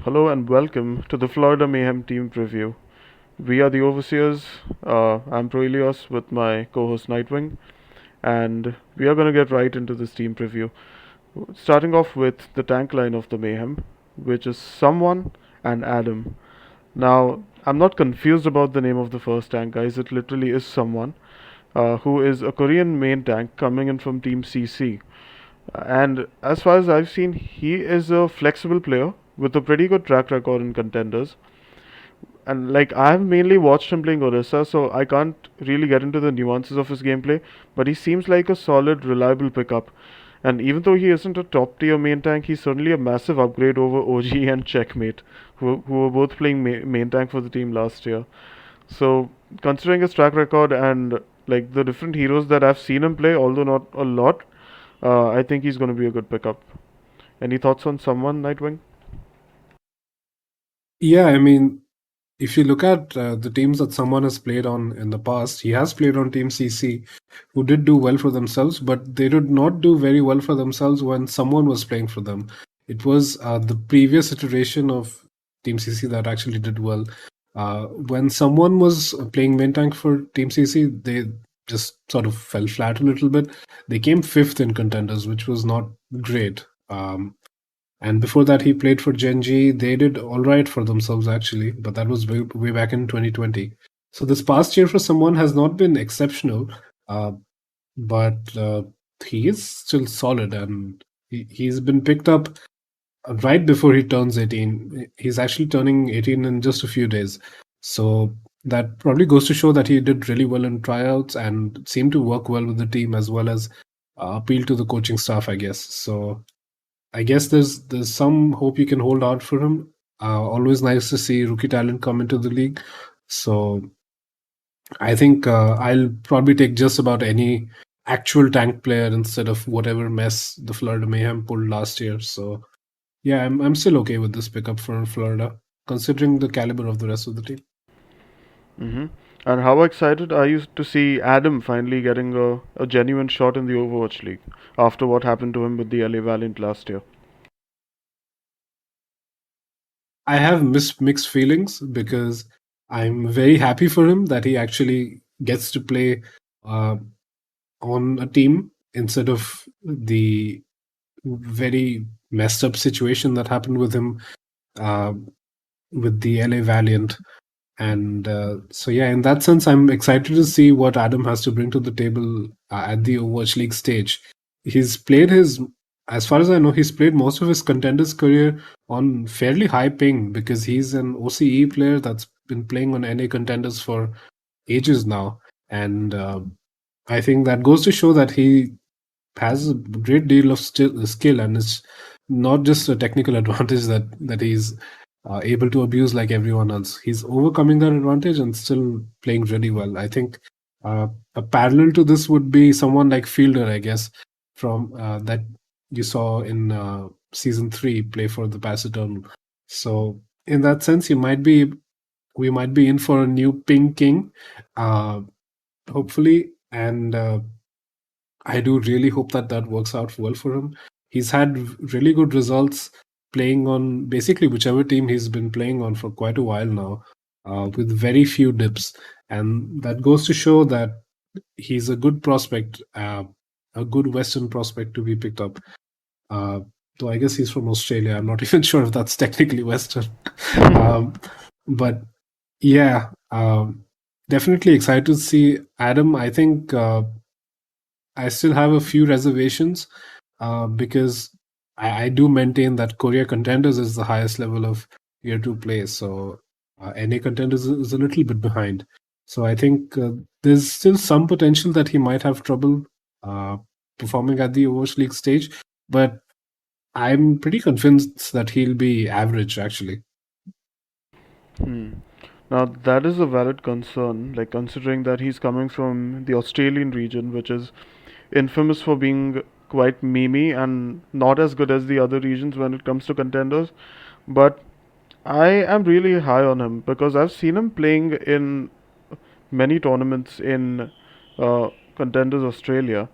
Hello and welcome to the Florida Mayhem team preview. We are the Overseers. I'm Proilios with my co-host Nightwing, and we are going to get right into this team preview. Starting off with the tank line of the Mayhem, which is Someone and Adam. Now, I'm not confused about the name of the first tank, guys. It literally is Someone, who is a Korean main tank coming in from Team CC. And as far as I've seen, he is a flexible player with a pretty good track record in contenders. And like I've mainly watched him playing Orisa, so I can't really get into the nuances of his gameplay. But he seems like a solid, reliable pickup. And even though he isn't a top tier main tank, he's certainly a massive upgrade over OG and Checkmate, who were both playing main tank for the team last year. So considering his track record and like the different heroes that I've seen him play, although not a lot, I think he's going to be a good pickup. Any thoughts on someone, Nightwing? Yeah, I mean, if you look at the teams that someone has played on in the past, he has played on Team CC, who did do well for themselves, but they did not do very well for themselves when someone was playing for them. It was the previous iteration of Team CC that actually did well. When someone was playing main tank for Team CC, they just sort of fell flat a little bit. They came fifth in contenders, which was not great. And before that, he played for Genji. They did all right for themselves, actually, but that was way back in 2020. So this past year for someone has not been exceptional, uh, but he is still solid, and he's been picked up right before he turns 18. He's actually turning 18 in just a few days. So that probably goes to show that he did really well in tryouts and seemed to work well with the team as well as appeal to the coaching staff, I guess. So I guess there's some hope you can hold out for him. Always nice to see rookie talent come into the league. So I think I'll probably take just about any actual tank player instead of whatever mess the Florida Mayhem pulled last year. So yeah, I'm still okay with this pickup for Florida, considering the caliber of the rest of the team. Mm-hmm. And how excited are you to see Adam finally getting a genuine shot in the Overwatch League after what happened to him with the LA Valiant last year? I have mixed feelings because I'm very happy for him that he actually gets to play uh, on a team instead of the very messed up situation that happened with him uh, with the LA Valiant. And so, yeah, in that sense, I'm excited to see what Adam has to bring to the table at the Overwatch League stage. He's played his, as far as I know, he's played most of his contenders career on fairly high ping because he's an OCE player that's been playing on NA contenders for ages now. And I think that goes to show that he has a great deal of skill, and it's not just a technical advantage that he's able to abuse like everyone else. He's overcoming that advantage and still playing really well. I think a parallel to this would be someone like Fielder, I guess, from that you saw in season 3 play for the Pass Eternal. So in that sense, we might be in for a new ping king, uh, hopefully, and I do really hope that that works out well for him. He's had really good results playing on basically whichever team he's been playing on for quite a while now, with very few dips. And that goes to show that he's a good prospect, a good Western prospect to be picked up. Uh, though I guess he's from Australia. I'm not even sure if that's technically Western. um, but yeah, definitely excited to see Adam. I think I still have a few reservations because I do maintain that Korea Contenders is the highest level of year 2 play. So NA Contenders is a little bit behind. So I think there's still some potential that he might have trouble uh, performing at the Overwatch League stage. But I'm pretty convinced that he'll be average, actually. Hmm. Now that is a valid concern, like considering that he's coming from the Australian region, which is infamous for being quite memey and not as good as the other regions when it comes to contenders. But I am really high on him because I've seen him playing in many tournaments in Contenders Australia,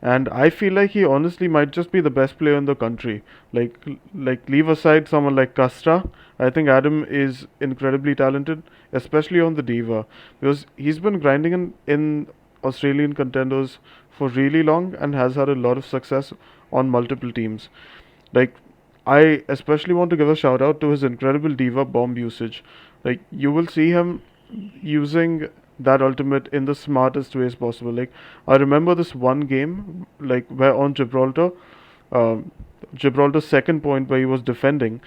and I feel like he honestly might just be the best player in the country. Like leave aside someone like Casta, I think Adam is incredibly talented, especially on the diva, because he's been grinding in Australian contenders for really long and has had a lot of success on multiple teams. Like, I especially want to give a shout out to his incredible diva bomb usage. Like, you will see him using that ultimate in the smartest ways possible. Like, I remember this one game, like where on Gibraltar, um, Gibraltar's second point where he was defending,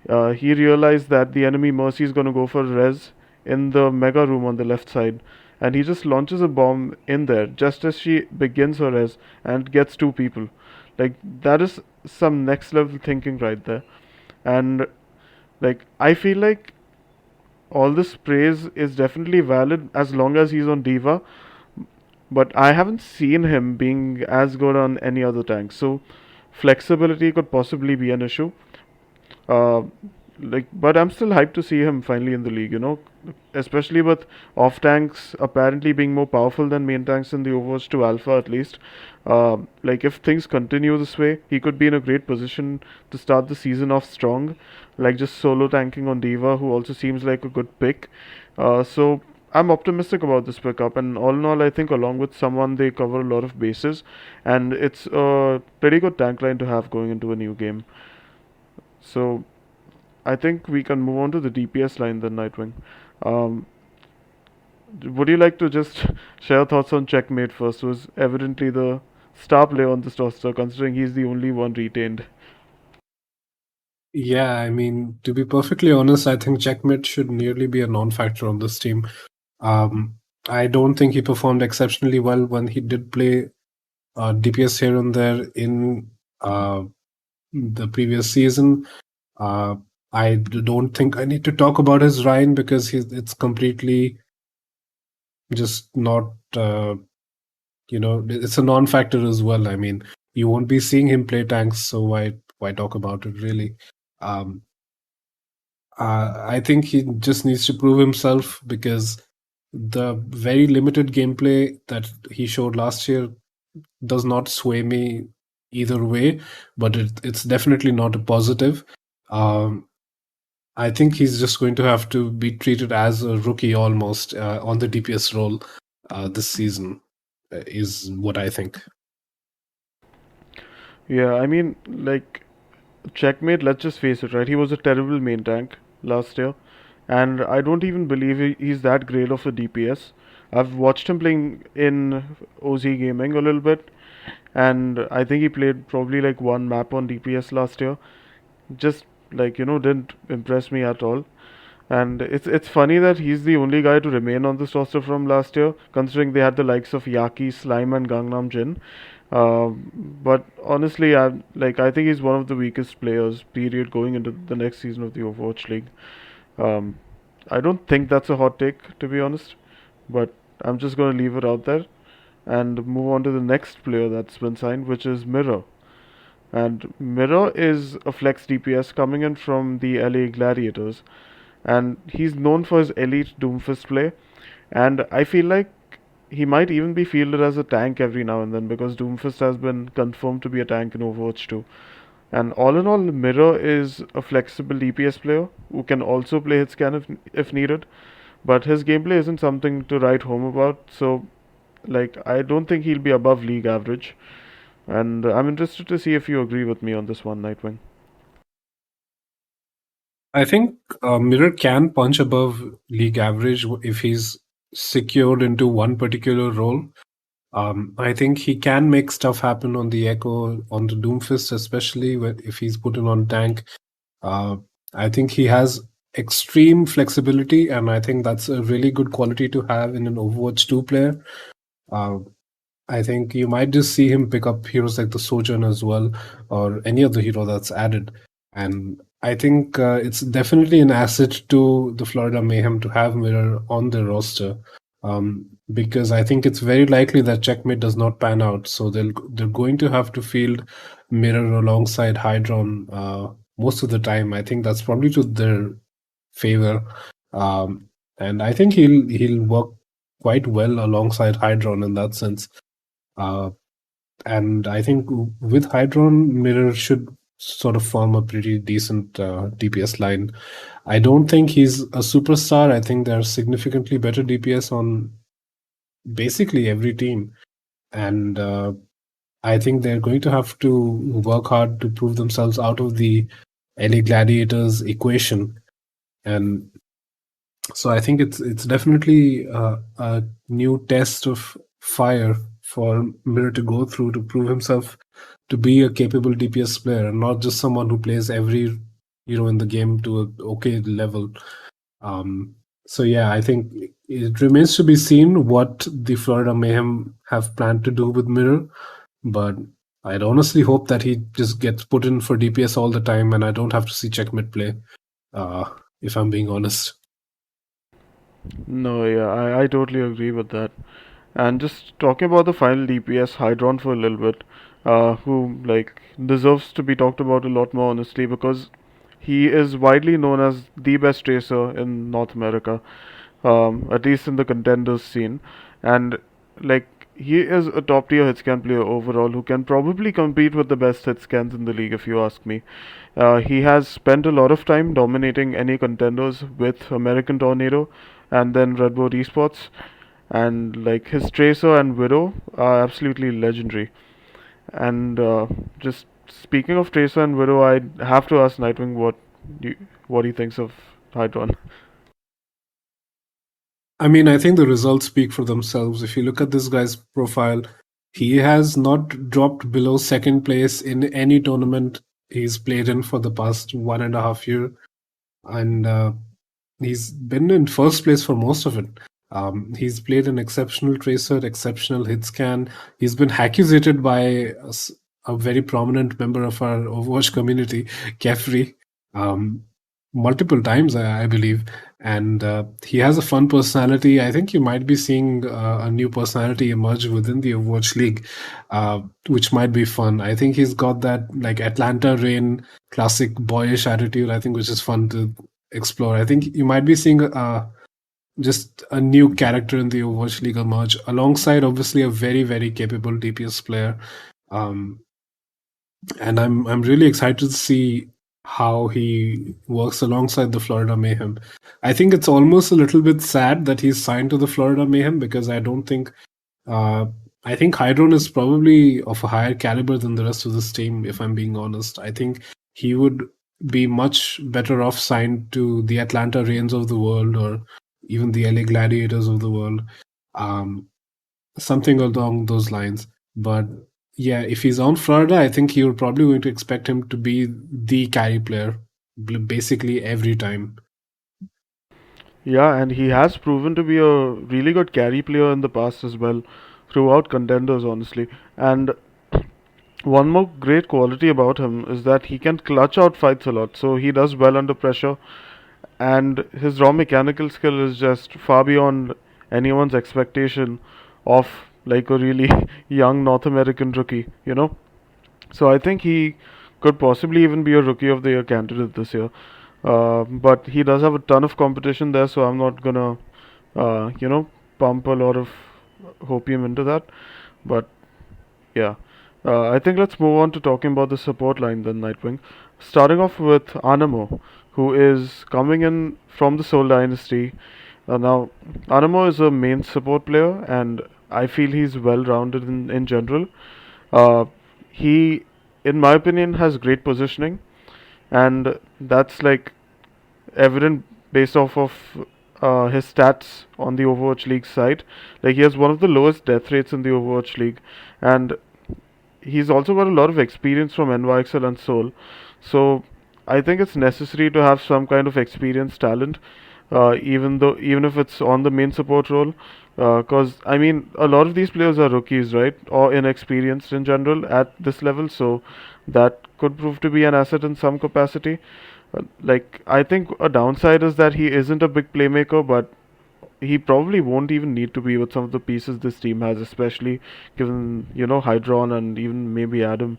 he realized that the enemy Mercy is going to go for res in the mega room on the left side, and he just launches a bomb in there just as she begins her res and gets two people. Like, that is some next level thinking right there. And like, I feel like all this praise is definitely valid as long as he's on diva, but I haven't seen him being as good on any other tank. So flexibility could possibly be an issue. Uh, but I'm still hyped to see him finally in the league. Especially with off tanks apparently being more powerful than main tanks in the Overwatch 2 Alpha at least. Like if things continue this way, he could be in a great position to start the season off strong. Like just solo tanking on Diva, who also seems like a good pick. So I'm optimistic about this pickup, and all in all, I think along with someone they cover a lot of bases, and it's a pretty good tank line to have going into a new game. So I think we can move on to the DPS line then, Nightwing. Um, would you like to just share thoughts on Checkmate first, who's evidently the star player on this roster, considering he's the only one retained? Yeah, I mean, to be perfectly honest, I think Checkmate should nearly be a non-factor on this team. Um, I don't think he performed exceptionally well when he did play DPS here and there in the previous season. Uh, don't think I need to talk about his Ryan because it's completely just not, it's a non-factor as well. I mean, you won't be seeing him play tanks, so why talk about it really? Um, I think he just needs to prove himself because the very limited gameplay that he showed last year does not sway me either way, but it's definitely not a positive. Um, I think he's just going to have to be treated as a rookie almost on the DPS role this season, is what I think. Yeah, I mean, like, Checkmate, let's just face it, right? He was a terrible main tank last year, and I don't even believe he's that great of a DPS. I've watched him playing in OZ Gaming a little bit, and I think he played probably like one map on DPS last year. Just like, didn't impress me at all. And it's funny that he's the only guy to remain on this roster from last year, considering they had the likes of Yaki, Slime, and Gangnam Jin. But honestly, I think he's one of the weakest players. Period. Going into the next season of the Overwatch League. Um, I don't think that's a hot take, to be honest. But I'm just gonna leave it out there and move on to the next player that's been signed, which is Mirror. And Mirror is a flex DPS coming in from the LA Gladiators, and he's known for his elite Doomfist play. And I feel like he might even be fielded as a tank every now and then because Doomfist has been confirmed to be a tank in Overwatch 2. And all in all, Mirror is a flexible DPS player who can also play hit scan if needed. But his gameplay isn't something to write home about, so like I don't think he'll be above league average. And I'm interested to see if you agree with me on this one, Nightwing. I think Mirror can punch above league average if he's secured into one particular role. I think he can make stuff happen on the Echo, on the Doomfist, especially if he's put in on tank. Uh, I think he has extreme flexibility, and I think that's a really good quality to have in an Overwatch 2 player. Uh, I think you might just see him pick up heroes like the Sojourn as well, or any other hero that's added. And I think it's definitely an asset to the Florida Mayhem to have Mirror on the roster, because I think it's very likely that Checkmate does not pan out. So they're going to have to field Mirror alongside Hydron most of the time. I think that's probably to their favor, and I think he'll work quite well alongside Hydron in that sense. Uh, And I think with Hydron, Mirror should sort of form a pretty decent DPS line. I don't think he's a superstar. I think there's significantly better DPS on basically every team. And I think they're going to have to work hard to prove themselves out of the LA Gladiators equation. And so I think it's definitely a new test of fire for Mirror to go through to prove himself to be a capable DPS player, and not just someone who plays every hero in the game to a okay level. Um, so yeah, I think it remains to be seen what the Florida Mayhem have planned to do with Mirror, but I'd honestly hope that he just gets put in for DPS all the time, and I don't have to see Checkmate play. Uh, if I'm being honest. No, yeah, I totally agree with that. And just talking about the final DPS, Hydron, for a little bit, who like deserves to be talked about a lot more honestly, because he is widely known as the best tracer in North America, at least in the contenders scene, and like he is a top tier hitscan player overall who can probably compete with the best hitscans in the league if you ask me. He has spent a lot of time dominating any contenders with American Tornado and then Redboard Esports, and like his Tracer and Widow are absolutely legendary. And just speaking of Tracer and Widow, I have to ask Nightwing you, what he thinks of Hydron. I mean, I think the results speak for themselves. If you look at this guy's profile, he has not dropped below second place in any tournament he's played in for the past 1.5 year, and he's been in first place for most of it. He's played an exceptional tracer, exceptional hit scan. He's been accusated by a very prominent member of our Overwatch community, Kefri, um, multiple times, I believe. And he has a fun personality. I think you might be seeing a new personality emerge within the Overwatch League, which might be fun. I think he's got that like Atlanta Rain classic boyish attitude, I think, which is fun to explore. I think you might be seeing just a new character in the Overwatch League emerge, alongside obviously a very very capable DPS player. Um, and I'm really excited to see how he works alongside the Florida Mayhem. I think it's almost a little bit sad that he's signed to the Florida Mayhem, because uh, I think Hydron is probably of a higher caliber than the rest of this team, if I'm being honest. I think he would be much better off signed to the Atlanta Reigns of the world, or even the LA Gladiators of the world. Um, Something along those lines. But yeah, if he's on Florida, I think you're probably going to expect him to be the carry player basically every time. Yeah, and he has proven to be a really good carry player in the past as well, throughout contenders, honestly. And one more great quality about him is that he can clutch out fights a lot, so he does well under pressure, and his raw mechanical skill is just far beyond anyone's expectation of like a really young North American rookie. So I think he could possibly even be a Rookie of the Year candidate this year. But he does have a ton of competition there, so I'm not gonna, pump a lot of hopium into that. But yeah, I think let's move on to talking about the support line then, Nightwing. Starting off with Anamo, who is coming in from the Soul Dynasty. Now, Anamo is a main support player, and I feel he's well rounded in general. Uh, he, in my opinion, has great positioning, and that's like evident based off of his stats on the Overwatch League site. Like he has one of the lowest death rates in the Overwatch League, and he's also got a lot of experience from NYXL and Seoul. So I think it's necessary to have some kind of experienced talent, even if it's on the main support role. Because I mean, a lot of these players are rookies, right, or inexperienced in general at this level. So that could prove to be an asset in some capacity. Like I think a downside is that he isn't a big playmaker, but he probably won't even need to be with some of the pieces this team has, especially given Hydron and even maybe Adam.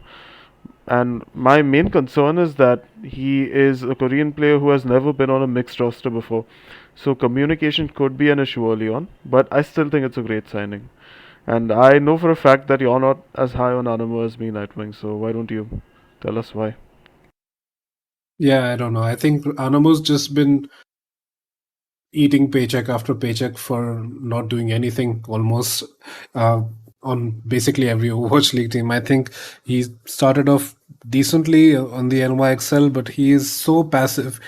And my main concern is that he is a Korean player who has never been on a mixed roster before, so communication could be an issue early on. But I still think it's a great signing. And I know for a fact that you're not as high on Anamo as me, Nightwing. So why don't you tell us why? Yeah, I don't know. I think Anamo's just been eating paycheck after paycheck for not doing anything almost uh, on basically every Overwatch League team. I think he started off decently on the NYXL, but he is so passive.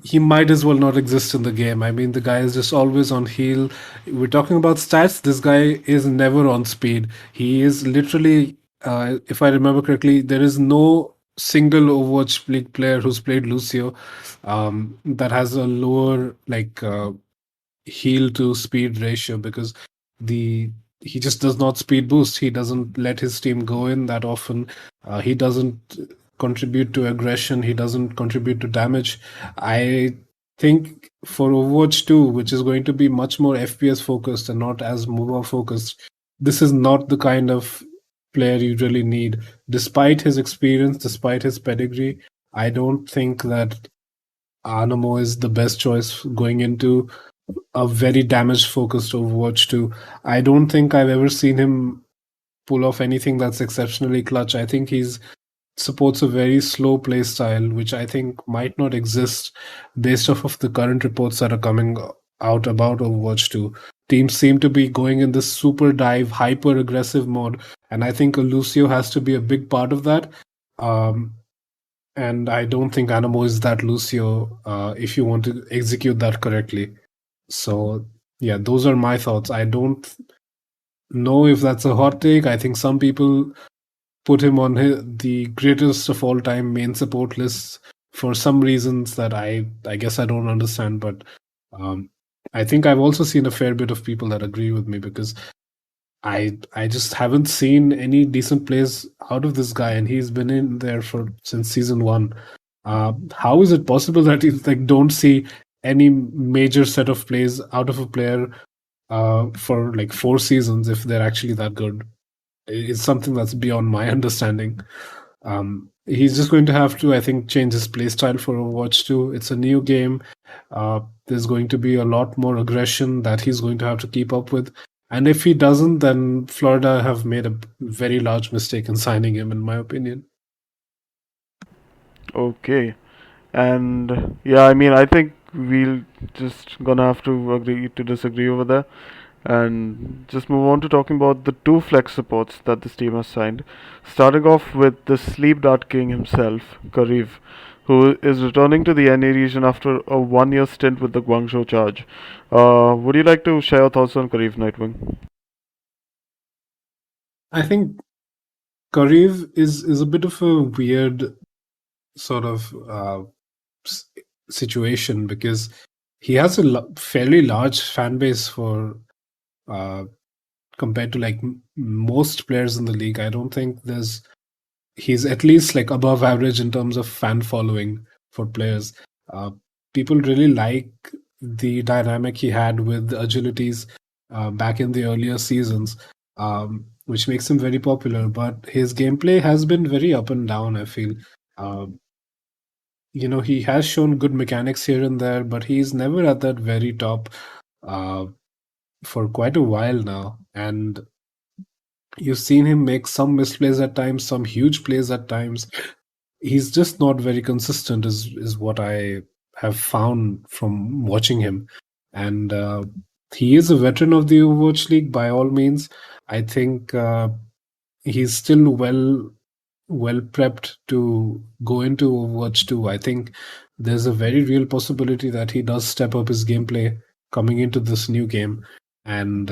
He might as well not exist in the game. I mean, the guy is just always on heal. We're talking about stats. This guy is never on speed. He is literally, if I remember correctly, there is no single Overwatch League player who's played Lucio that has a lower heal to speed ratio because the he just does not speed boost. He doesn't let his team go in that often. He doesn't contribute to aggression. He doesn't contribute to damage. I think for Overwatch 2, which is going to be much more FPS focused and not as MOBA focused, this is not the kind of player you really need. Despite his experience, despite his pedigree, I don't think that Anamo is the best choice going into a very damage focused Overwatch 2. I don't think I've ever seen him pull off anything that's exceptionally clutch. I think he's supports a very slow play style, which I think might not exist based off of the current reports that are coming out about Overwatch 2. Teams seem to be going in this super dive, hyper aggressive mode, and I think Lucio has to be a big part of that. Um, and I don't think Anamo is that Lucio if you want to execute that correctly. So yeah, those are my thoughts. I don't know if that's a hot take. I think some people put him on the greatest of all time main support lists for some reasons that I guess I don't understand. But um, I think I've also seen a fair bit of people that agree with me because I just haven't seen any decent plays out of this guy, and he's been in there for since season one. How is it possible that you like don't see any major set of plays out of a player for like 4 seasons if they're actually that good? It's something that's beyond my understanding. He's just going to have to, I think, change his playstyle for Overwatch 2. It's a new game. There's going to be a lot more aggression that he's going to have to keep up with. And if he doesn't, then Florida have made a very large mistake in signing him, in my opinion. Okay. And yeah, I mean, I think we'll just gonna have to agree to disagree over there and just move on to talking about the two flex supports that this team has signed. Starting off with the Sleep Dart King himself, KariV, who is returning to the NA region after a 1 year stint with the Guangzhou Charge. Would you like to share your thoughts on KariV, Nightwing? I think KariV is a bit of a weird sort of s- situation because he has a fairly large fan base for uh, compared to like most players in the league. I don't think there's he's at least like above average in terms of fan following for players. Uh, People really like the dynamic he had with the agilities back in the earlier seasons, which makes him very popular. But his gameplay has been very up and down. I feel. Um, he has shown good mechanics here and there, but he's never at that very top uh, for quite a while now. And you've seen him make some misplays at times, some huge plays at times. He's just not very consistent, is what I have found from watching him. And he is a veteran of the Overwatch League by all means. I think he's still well prepped to go into Overwatch 2. I think there's a very real possibility that he does step up his gameplay coming into this new game. And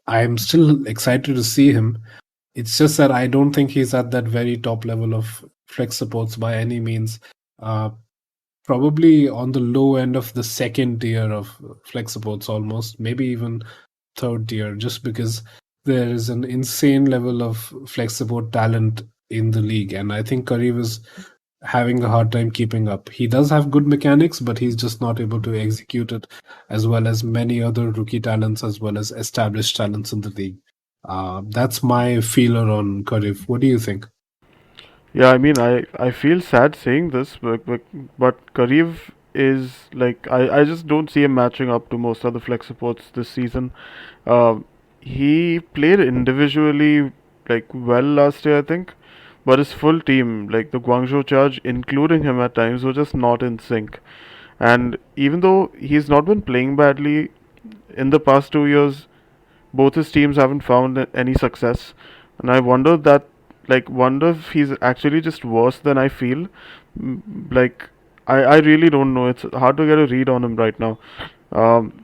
I'm still excited to see him. It's just that I don't think he's at that very top level of flex supports by any means. Uh, Probably on the low end of the second tier of flex supports, almost, maybe even third tier, just because there is an insane level of flex support talent in the league. And I think KariV is having a hard time keeping up. He does have good mechanics, but he's just not able to execute it as well as many other rookie talents, as well as established talents in the league. That's my feeler on KariV. What do you think? Yeah, I mean, I feel sad saying this, but KariV is like I just don't see him matching up to most other flex supports this season. Uh, he played individually like well last year, I think, but his full team, like the Guangzhou Charge, including him at times, were just not in sync. And even though he's not been playing badly in the past 2 years, both his teams haven't found any success. And I wonder if he's actually just worse than I feel. Like, I really don't know. It's hard to get a read on him right now.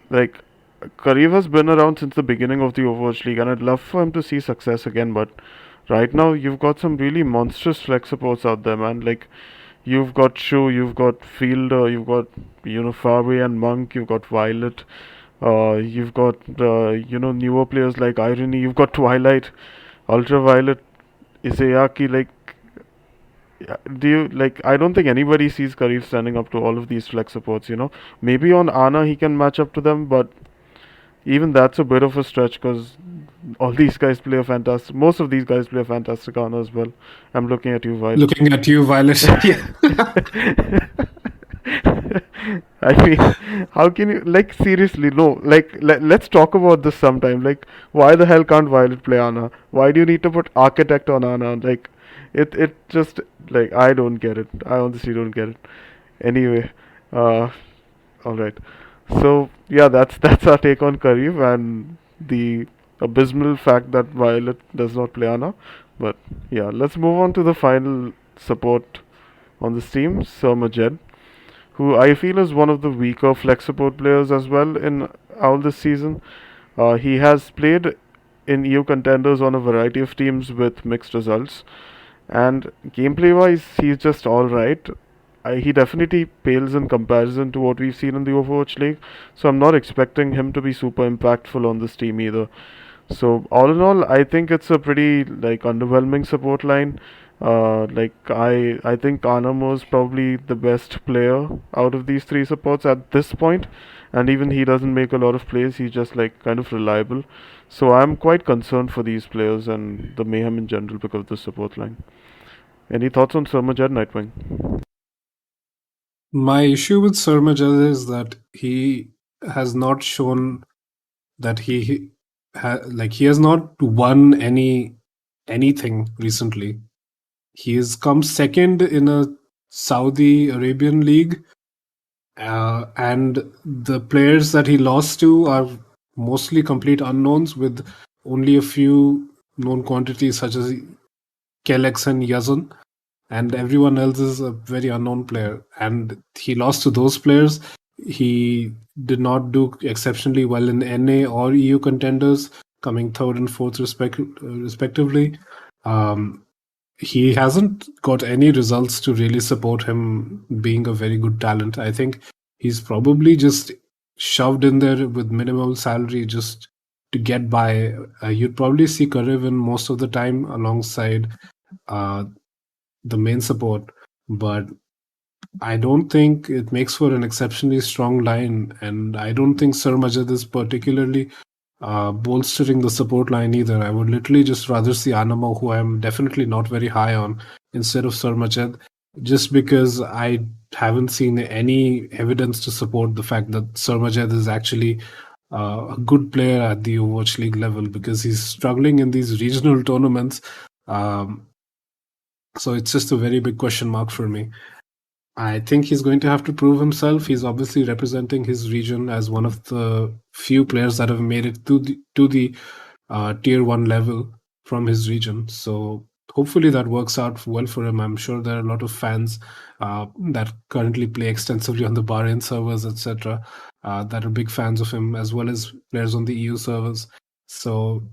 Like, KariV has been around since the beginning of the Overwatch League, and I'd love for him to see success again. But right now, you've got some really monstrous flex supports out there, man. Like, you've got Shu, you've got Fielder, you've got Fabi and Monk, you've got Violet, you've got newer players like Irony, you've got Twilight, Ultraviolet, Isayaki. Like, do you like? I don't think anybody sees KariV standing up to all of these flex supports. Maybe on Ana he can match up to them, but even that's a bit of a stretch because all these guys play a fantastic. Most of these guys play a fantastic Ana as well. I'm looking at you, Violet. Looking at you, Violet. Yeah. I mean, how can you like seriously? No, like let's talk about this sometime. Like, why the hell can't Violet play Ana? Why do you need to put Architect on Ana? Like, it just like I don't get it. I honestly don't get it. Anyway, uh, all right. So yeah, that's our take on KariV and the abysmal fact that Violet does not play Ana. But yeah, let's move on to the final support on this team, SirMajed, who I feel is one of the weaker flex support players as well in OWL this season. He has played in EU contenders on a variety of teams with mixed results, and gameplay wise, he's just alright. He definitely pales in comparison to what we've seen in the Overwatch League, so I'm not expecting him to be super impactful on this team either. So all in all, I think it's a pretty like underwhelming support line. I think Anamo is probably the best player out of these three supports at this point, and even he doesn't make a lot of plays. He's just like kind of reliable. So I'm quite concerned for these players and the Mayhem in general because of the support line. Any thoughts on SirMajed, Nightwing? My issue with SirMajed is that he has not shown that he has not won anything recently. He has come second in a Saudi Arabian league, and the players that he lost to are mostly complete unknowns, with only a few known quantities such as Kelex and Yazan, and everyone else is a very unknown player. And he lost to those players. He did not do exceptionally well in NA or EU contenders, coming third and fourth respectively. He hasn't got any results to really support him being a very good talent. I think he's probably just shoved in there with minimal salary just to get by. You'd probably see KariV in most of the time alongside uh, the main support, but I don't think it makes for an exceptionally strong line, and I don't think SirMajed is particularly bolstering the support line either. I would literally just rather see Anamo, who I'm definitely not very high on, instead of SirMajed, just because I haven't seen any evidence to support the fact that SirMajed is actually a good player at the Overwatch League level, because he's struggling in these regional tournaments. Um, so it's just a very big question mark for me. I think he's going to have to prove himself. He's obviously representing his region as one of the few players that have made it to the tier 1 level from his region. So hopefully that works out well for him. I'm sure there are a lot of fans that currently play extensively on the Bahrain servers, etc., that are big fans of him, as well as players on the EU servers. So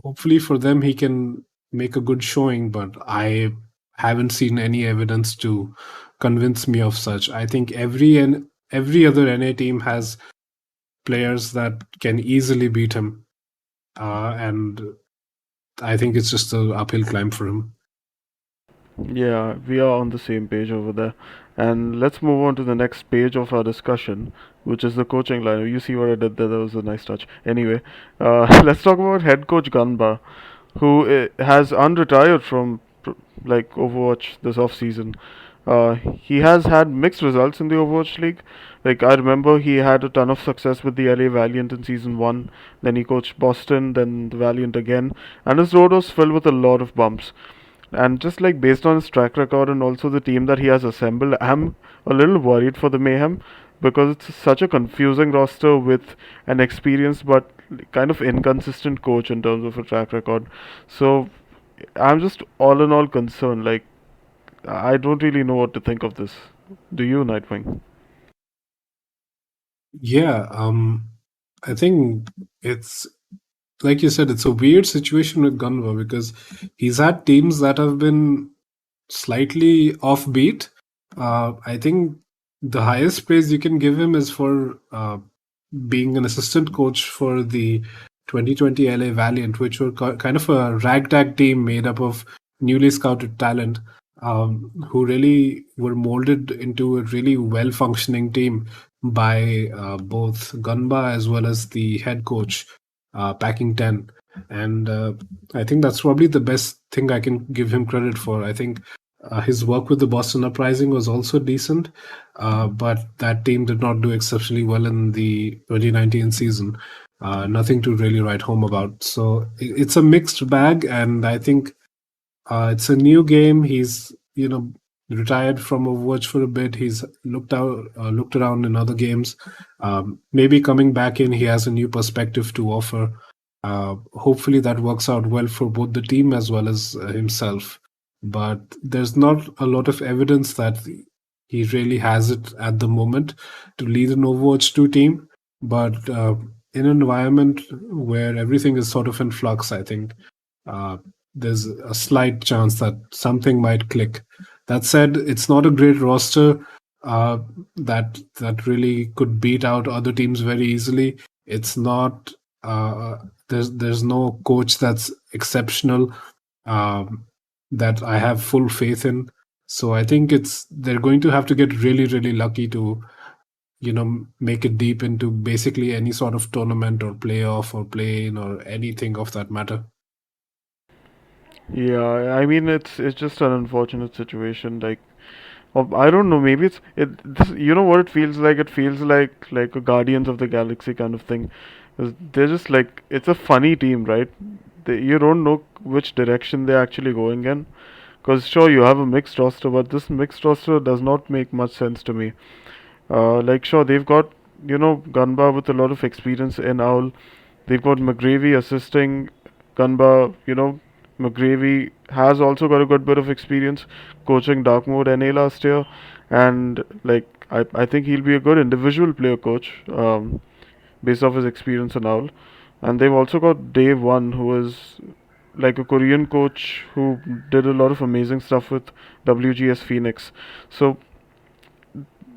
hopefully for them he can make a good showing, but I haven't seen any evidence to convince me of such. I think every other NA team has players that can easily beat him, and I think it's just an uphill climb for him. Yeah, we are on the same page over there. And let's move on to the next page of our discussion, which is the coaching line. You see what I did there? That was a nice touch. Anyway, let's talk about head coach Gunba, who has unretired from like Overwatch this off season. He has had mixed results in the Overwatch League. Like I remember, he had a ton of success with the LA Valiant in season one. Then he coached Boston, then the Valiant again, and his road was filled with a lot of bumps. And just like based on his track record and also the team that he has assembled, I'm a little worried for the Mayhem because it's such a confusing roster with an experienced but kind of inconsistent coach in terms of a track record. So I'm just all in all concerned. Like I don't really know what to think of this. Do you, Nightwing? Yeah, I think it's like you said, it's a weird situation with Gunva because he's had teams that have been slightly offbeat. I think the highest praise you can give him is for being an assistant coach for the 2020 LA Valiant, which were kind of a ragtag team made up of newly scouted talent, who really were molded into a really well functioning team by both Gunba as well as the head coach, Packing 10. And I think that's probably the best thing I can give him credit for. I think his work with the Boston Uprising was also decent, but that team did not do exceptionally well in the 2019 season. Nothing to really write home about. So it's a mixed bag, and I think it's a new game. He's retired from Overwatch for a bit. He's looked around in other games. Maybe coming back in, he has a new perspective to offer. Hopefully, that works out well for both the team as well as himself. But there's not a lot of evidence that he really has it at the moment to lead an Overwatch 2 team. But in an environment where everything is sort of in flux, I think uh, there's a slight chance that something might click. That said, it's not a great roster uh, that really could beat out other teams very easily. It's not there's no coach that's exceptional um, that I have full faith in. So I think it's they're going to have to get really lucky to make it deep into basically any sort of tournament or playoff or play-in or anything of that matter. Yeah, I mean it's just an unfortunate situation. Like I don't know. Maybe it's it. This, you know what it feels like? It feels like a Guardians of the Galaxy kind of thing. They're just like it's a funny team, right? You don't know which direction they're actually going in. Because sure, you have a mixed roster, but this mixed roster does not make much sense to me. Like sure, they've got Gunba with a lot of experience in Owl. They've got McGravy assisting Gunba. McGravy has also got a good bit of experience coaching Dark Mode NA last year, and like I think he'll be a good individual player coach based off his experience in Owl. And they've also got Dave One, who is like a Korean coach who did a lot of amazing stuff with WGS Phoenix. So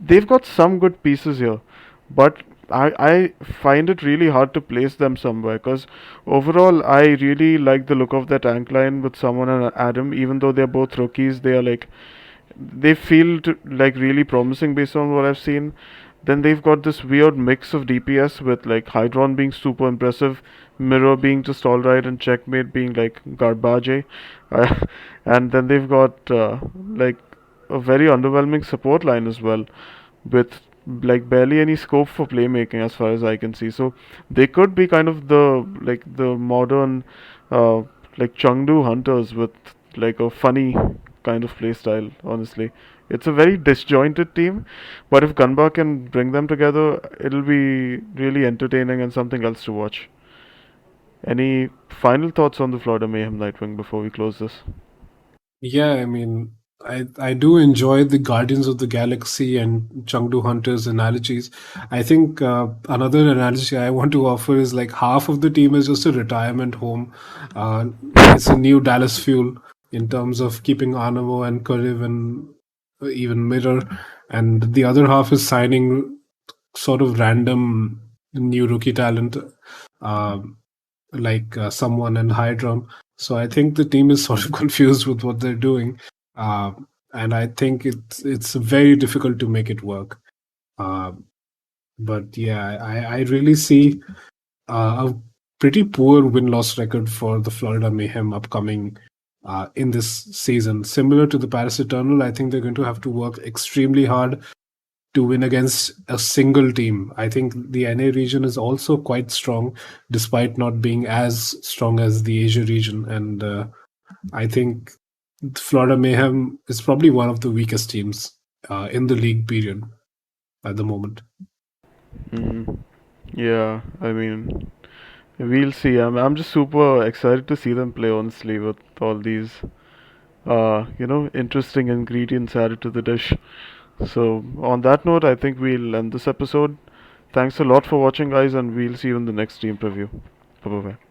they've got some good pieces here, but I find it really hard to place them somewhere because overall I really like the look of that tank line with someone and Adam. Even though they're both rookies, they are like they feel like really promising based on what I've seen. Then they've got this weird mix of DPS with like Hydron being super impressive, Mirror being just alright, and Checkmate being like garbage. Uh, and then they've got like a very underwhelming support line as well, with like barely any scope for playmaking as far as I can see. So they could be kind of the modern uh, like Chengdu hunters with like a funny kind of play style. Honestly, it's a very disjointed team, but if Gunba can bring them together, it'll be really entertaining and something else to watch. Any final thoughts on the Florida Mayhem Nightwing before we close this? Yeah, I mean, I do enjoy the Guardians of the Galaxy and Chengdu Hunters analogies. I think another analogy I want to offer is like half of the team is just a retirement home. It's a new Dallas Fuel in terms of keeping Anamo and KariV and even Mirror, and the other half is signing sort of random new rookie talent. Um like someone in Hydron. So I think the team is sort of confused with what they're doing, uh, and I think it's very difficult to make it work. Uh, but yeah, I really see a pretty poor win loss record for the Florida Mayhem upcoming in this season. Similar to the Paris Eternal, I think they're going to have to work extremely hard to win against a single team. I think the NA region is also quite strong, despite not being as strong as the Asia region. And I think Florida Mayhem is probably one of the weakest teams in the league period at the moment. Mm-hmm. Yeah, I mean, we'll see. I'm just super excited to see them play, honestly, with all these interesting ingredients added to the dish. So, on that note, I think we'll end this episode. Thanks a lot for watching, guys, and we'll see you in the next team preview. Bye bye.